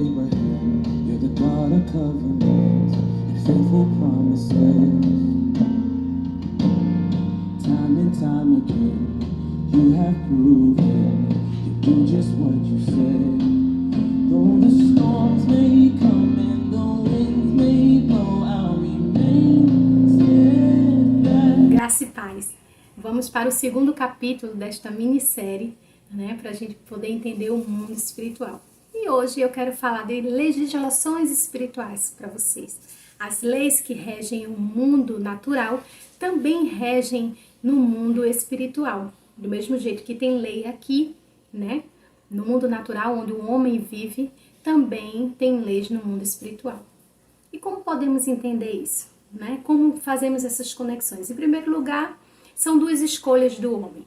Abraham. You're the God of covenant and faithful promises. Time and time again, you have proven you do just what you said. Though the storms may come and the winds may blow, I'll remain steadfast. Graça e paz. Vamos para o segundo capítulo desta minissérie, para a gente poder entender o mundo espiritual. E hoje eu quero falar de legislações espirituais para vocês. As leis que regem o mundo natural também regem no mundo espiritual. Do mesmo jeito que tem lei aqui, no mundo natural, onde o homem vive, também tem leis no mundo espiritual. E como podemos entender isso? Como fazemos essas conexões? Em primeiro lugar, são duas escolhas do homem.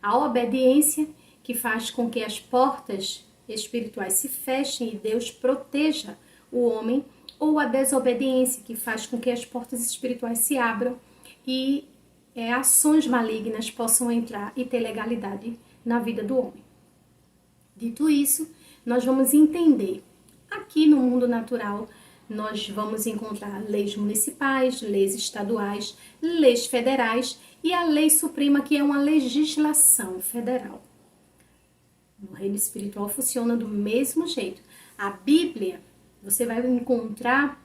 A obediência, que faz com que as portas espirituais se fechem e Deus proteja o homem, ou a desobediência, que faz com que as portas espirituais se abram e ações malignas possam entrar e ter legalidade na vida do homem. Dito isso, nós vamos entender. Aqui no mundo natural, nós vamos encontrar leis municipais, leis estaduais, leis federais e a lei suprema, que é uma legislação federal. No reino espiritual funciona do mesmo jeito. A Bíblia, você vai encontrar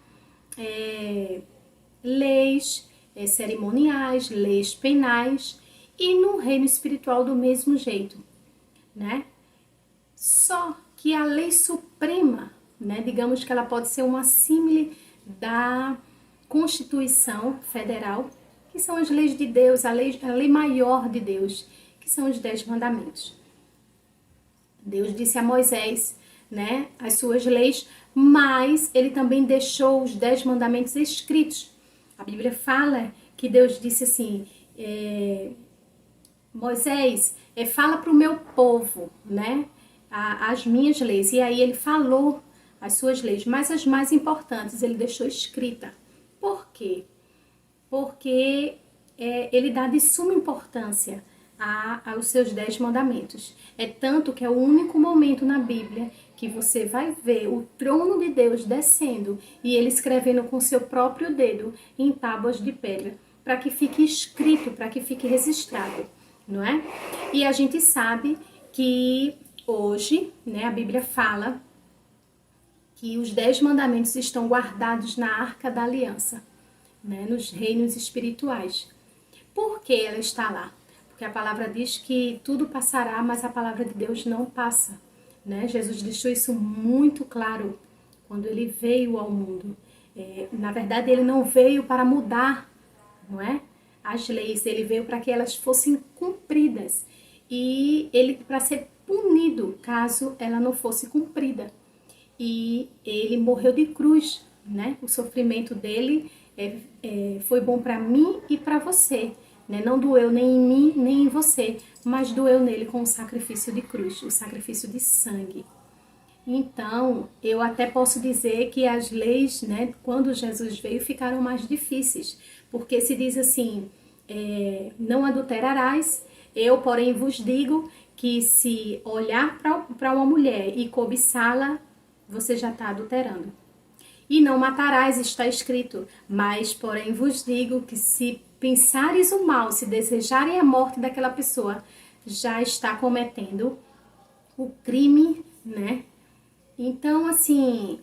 leis cerimoniais, leis penais, e no reino espiritual do mesmo jeito, Só que a lei suprema, digamos que ela pode ser uma símile da Constituição Federal, que são as leis de Deus, a lei maior de Deus, que são os 10 mandamentos. Deus disse a Moisés, as suas leis, mas ele também deixou os 10 mandamentos escritos. A Bíblia fala que Deus disse assim, Moisés, fala para o meu povo, as minhas leis. E aí ele falou as suas leis, mas as mais importantes ele deixou escrita. Por quê? Porque ele dá de suma importância aos seus 10 mandamentos. É tanto que é o único momento na Bíblia que você vai ver o trono de Deus descendo e ele escrevendo com seu próprio dedo em tábuas de pedra, para que fique escrito, para que fique registrado, não é? E a gente sabe que hoje, a Bíblia fala que os 10 mandamentos estão guardados na Arca da Aliança, nos reinos espirituais. Por que ela está lá? Porque a palavra diz que tudo passará, mas a palavra de Deus não passa. Jesus deixou isso muito claro quando ele veio ao mundo. Na verdade, ele não veio para mudar, as leis, ele veio para que elas fossem cumpridas. E ele para ser punido caso ela não fosse cumprida. E ele morreu de cruz, O sofrimento dele foi bom para mim e para você. Não doeu nem em mim, nem em você, mas doeu nele com o sacrifício de cruz, o sacrifício de sangue. Então, eu até posso dizer que as leis, quando Jesus veio, ficaram mais difíceis, porque se diz assim, não adulterarás, eu, porém, vos digo que se olhar para uma mulher e cobiçá-la, você já está adulterando. E não matarás, está escrito, mas, porém, vos digo que se pensares o mal, se desejarem a morte daquela pessoa, já está cometendo o crime, Então, assim,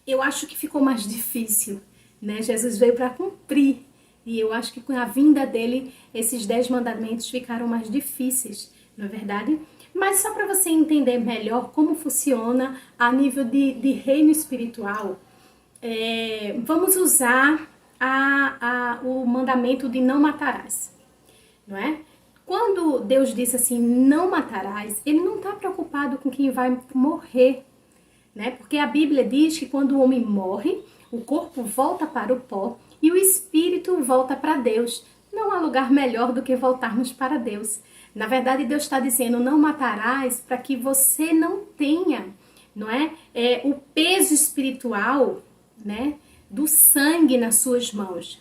eu acho que ficou mais difícil, Jesus veio para cumprir, e eu acho que com a vinda dele, esses 10 mandamentos ficaram mais difíceis, não é verdade? Mas só para você entender melhor como funciona a nível de reino espiritual, vamos usar o mandamento de não matarás, não é? Quando Deus disse assim, não matarás, ele não está preocupado com quem vai morrer, Porque a Bíblia diz que quando o homem morre, o corpo volta para o pó e o espírito volta para Deus. Não há lugar melhor do que voltarmos para Deus. Na verdade, Deus está dizendo, não matarás, para que você não tenha, o peso espiritual, do sangue nas suas mãos.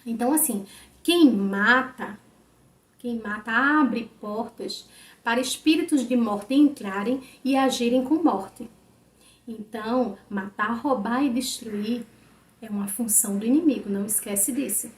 Então, assim, quem mata abre portas para espíritos de morte entrarem e agirem com morte. Então, matar, roubar e destruir é uma função do inimigo, não esquece disso.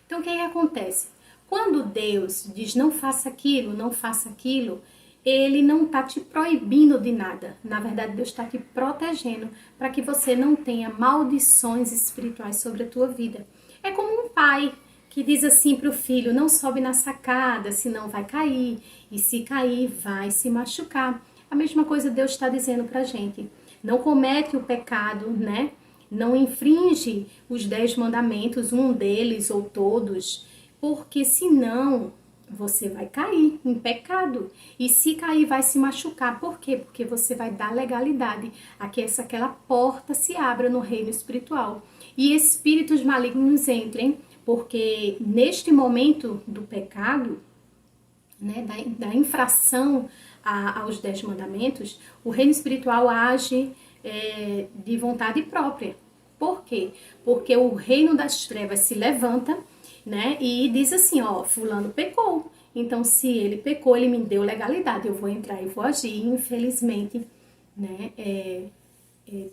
Então, o que acontece? Quando Deus diz não faça aquilo, Ele não está te proibindo de nada. Na verdade, Deus está te protegendo para que você não tenha maldições espirituais sobre a tua vida. É como um pai que diz assim para o filho, não sobe na sacada, senão vai cair. E se cair, vai se machucar. A mesma coisa Deus está dizendo para a gente. Não comete o pecado, né? Não infringe os 10 mandamentos, um deles ou todos, porque senão você vai cair em pecado. E se cair, vai se machucar. Por quê? Porque você vai dar legalidade a que aquela porta se abra no reino espiritual. E espíritos malignos entrem, porque neste momento do pecado, né, da infração aos 10 mandamentos, o reino espiritual age de vontade própria. Por quê? Porque o reino das trevas se levanta, né, e diz assim, ó, fulano pecou. Então, se ele pecou, ele me deu legalidade, eu vou entrar e vou agir. Infelizmente, né,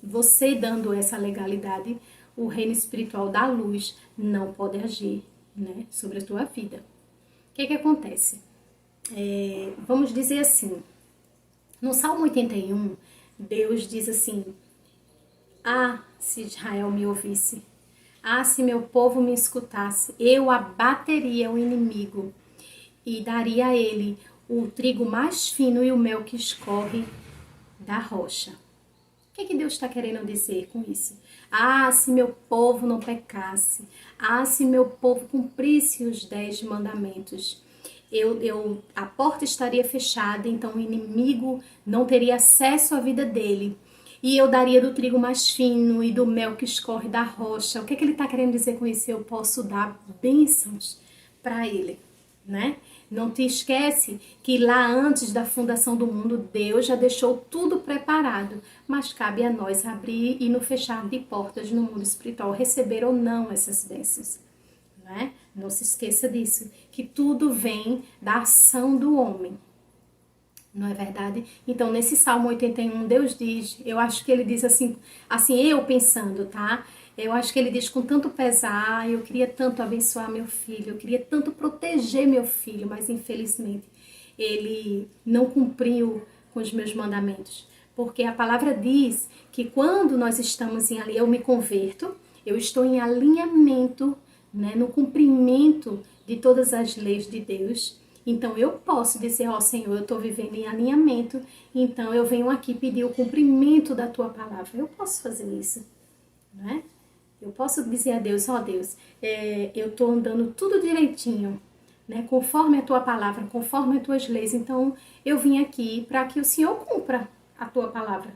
você dando essa legalidade, o reino espiritual da luz não pode agir, né, sobre a tua vida. O que acontece? Vamos dizer assim, no Salmo 81, Deus diz assim, se Israel me ouvisse, se meu povo me escutasse, eu abateria o inimigo e daria a ele o trigo mais fino e o mel que escorre da rocha. O que Deus está querendo dizer com isso? Se meu povo não pecasse, se meu povo cumprisse os 10 mandamentos, a porta estaria fechada, então o inimigo não teria acesso à vida dele. E eu daria do trigo mais fino e do mel que escorre da rocha. O que ele está querendo dizer com isso? Eu posso dar bênçãos para ele, né? Não te esquece que lá antes da fundação do mundo, Deus já deixou tudo preparado. Mas cabe a nós abrir e no fechar de portas no mundo espiritual, receber ou não essas bênçãos, né? Não se esqueça disso, que tudo vem da ação do homem. Não é verdade? Então, nesse Salmo 81, Deus diz, eu acho que ele diz assim eu pensando, tá? Eu acho que ele diz com tanto pesar, eu queria tanto abençoar meu filho, eu queria tanto proteger meu filho, mas infelizmente ele não cumpriu com os meus mandamentos. Porque a palavra diz que quando nós estamos em alinhamento, eu me converto, eu estou em alinhamento, né, no cumprimento de todas as leis de Deus. Então, eu posso dizer, Senhor, eu estou vivendo em alinhamento, então eu venho aqui pedir o cumprimento da tua palavra. Eu posso fazer isso, né? Eu posso dizer a Deus, Deus, eu estou andando tudo direitinho, né? Conforme a tua palavra, conforme as tuas leis. Então, eu vim aqui para que o Senhor cumpra a tua palavra,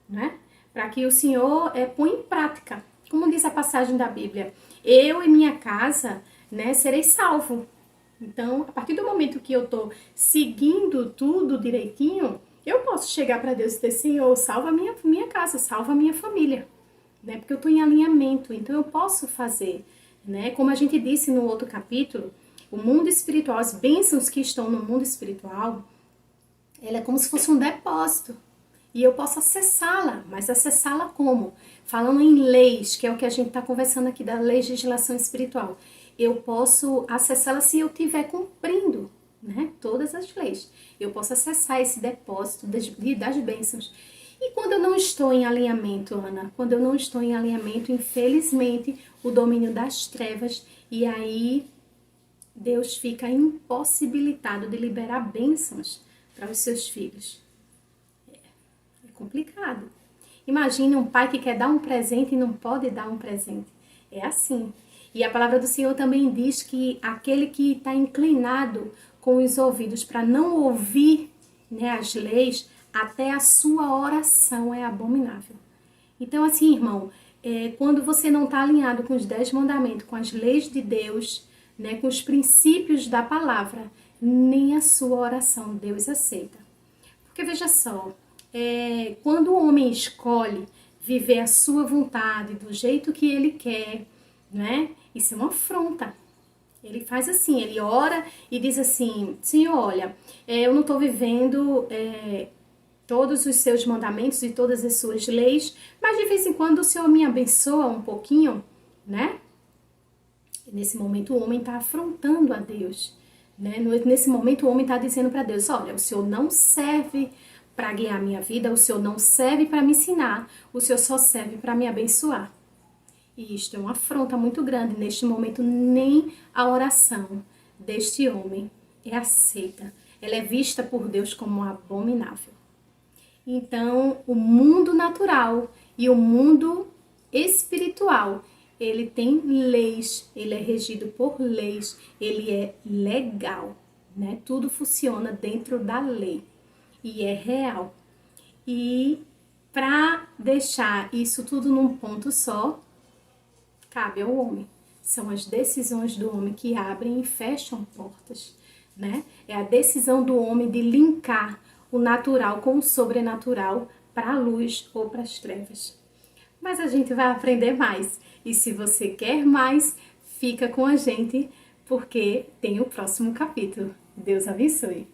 né? Para que o Senhor ponha em prática. Como diz a passagem da Bíblia, eu e minha casa, né, serei salvo. Então, a partir do momento que eu estou seguindo tudo direitinho, eu posso chegar para Deus e dizer, Senhor, salva a minha casa, salva a minha família, né? Porque eu estou em alinhamento, então eu posso fazer, né? Como a gente disse no outro capítulo, o mundo espiritual, as bênçãos que estão no mundo espiritual, ela é como se fosse um depósito. E eu posso acessá-la, mas acessá-la como? Falando em leis, que é o que a gente está conversando aqui, da legislação espiritual. Eu posso acessá-la se eu estiver cumprindo, né, todas as leis. Eu posso acessar esse depósito das bênçãos. E quando eu não estou em alinhamento, Ana, quando eu não estou em alinhamento, infelizmente, o domínio das trevas, e aí Deus fica impossibilitado de liberar bênçãos para os seus filhos. É complicado. Imagine um pai que quer dar um presente e não pode dar um presente. É assim. E a palavra do Senhor também diz que aquele que está inclinado com os ouvidos para não ouvir, né, as leis, até a sua oração é abominável. Então, assim, irmão, quando você não está alinhado com os 10 mandamentos, com as leis de Deus, né, com os princípios da palavra, nem a sua oração Deus aceita. Porque veja só, quando o homem escolhe viver a sua vontade do jeito que ele quer, né? Isso é uma afronta. Ele faz assim, ele ora e diz assim, Senhor, olha, eu não estou vivendo todos os seus mandamentos e todas as suas leis, mas de vez em quando o Senhor me abençoa um pouquinho, né? E nesse momento o homem está afrontando a Deus, né? Nesse momento o homem está dizendo para Deus, olha, o Senhor não serve para guiar a minha vida, o Senhor não serve para me ensinar, o Senhor só serve para me abençoar. E isto é uma afronta muito grande. Neste momento, nem a oração deste homem é aceita. Ela é vista por Deus como abominável. Então, o mundo natural e o mundo espiritual, ele tem leis, ele é regido por leis, ele é legal, né? Tudo funciona dentro da lei e é real. E para deixar isso tudo num ponto só, cabe ao homem. São as decisões do homem que abrem e fecham portas, né? É a decisão do homem de linkar o natural com o sobrenatural para a luz ou para as trevas. Mas a gente vai aprender mais. E se você quer mais, fica com a gente, porque tem o próximo capítulo. Deus abençoe!